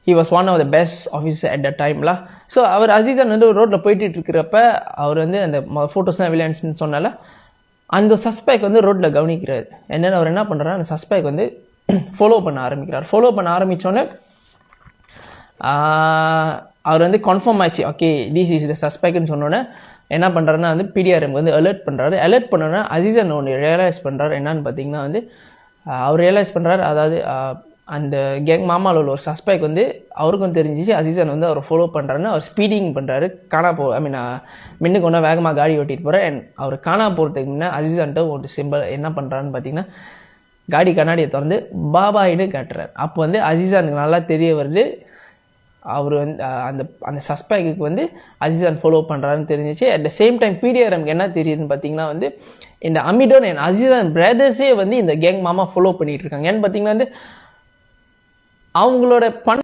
he was one of the best officer at that time lah. So அவர் அசீசன் வந்து ரோட்டில் போயிட்டு இருக்கிறப்ப அவர் வந்து அந்த ஃபோட்டோஸ்லாம் விளையாண்டுன்னு சொன்னால அந்த சஸ்பெக்ட் வந்து ரோட்டில் கவனிக்கிறார். என்னென்னு அவர் என்ன பண்ணுறாரு, அந்த சஸ்பெக்ட் வந்து ஃபாலோ பண்ண ஆரம்பிக்கிறார். ஃபாலோ பண்ண ஆரம்பித்தோன்னே அவர் வந்து கன்ஃபார்ம் ஆச்சு, ஓகே திஸ் இஸ் த சஸ்பெக்ட்னு சொன்னோன்னே என்ன பண்ணுறாருன்னா வந்து பிடிஆர்எம்க்கு வந்து அலர்ட் பண்ணுறாரு. அலர்ட் பண்ணோன்னா அசீசன் ஒன்று ரியலைஸ் பண்ணுறாரு. என்னன்னு பார்த்தீங்கன்னா வந்து அவர் ரியலைஸ் பண்ணுறாரு, அதாவது அந்த கேங் மாமாவில் உள்ள ஒரு சஸ்பெக்ட் வந்து அவருக்கும் தெரிஞ்சிச்சு அசீசன் வந்து அவர் ஃபாலோ பண்ணுறாருன்னு அவர் ஸ்பீடிங் பண்ணுறாரு. முன்னுக்கு ஒன்றா வேகமாக காடி ஓட்டிகிட்டு போகிறார். அண்ட் அவர் காணா போகிறதுக்கு முன்னே அசீசன்ட்ட ஒரு சிம்பிள் என்ன பண்ணுறாருன்னு பார்த்தீங்கன்னா காடி கண்ணாடியை திறந்து பாபாயின்னு காட்டுறாரு. அப்போ வந்து அசீசனுக்கு நல்லா தெரிய வருது அவர் வந்து அந்த சஸ்பெக்டுக்கு வந்து அசீசன் ஃபாலோ பண்ணுறாருன்னு தெரிஞ்சிச்சு. அட் த சேம் டைம் பிடிஆர்எம்க்கு என்ன தெரியுதுன்னு பார்த்தீங்கன்னா வந்து இந்த அமிடோன் அண்ட் அசீசன் பிரதர்ஸே வந்து இந்த கேங் மாமா ஃபாலோ பண்ணிகிட்டு இருக்காங்க. ஏன்னு பார்த்தீங்கன்னா வந்து அவங்களோட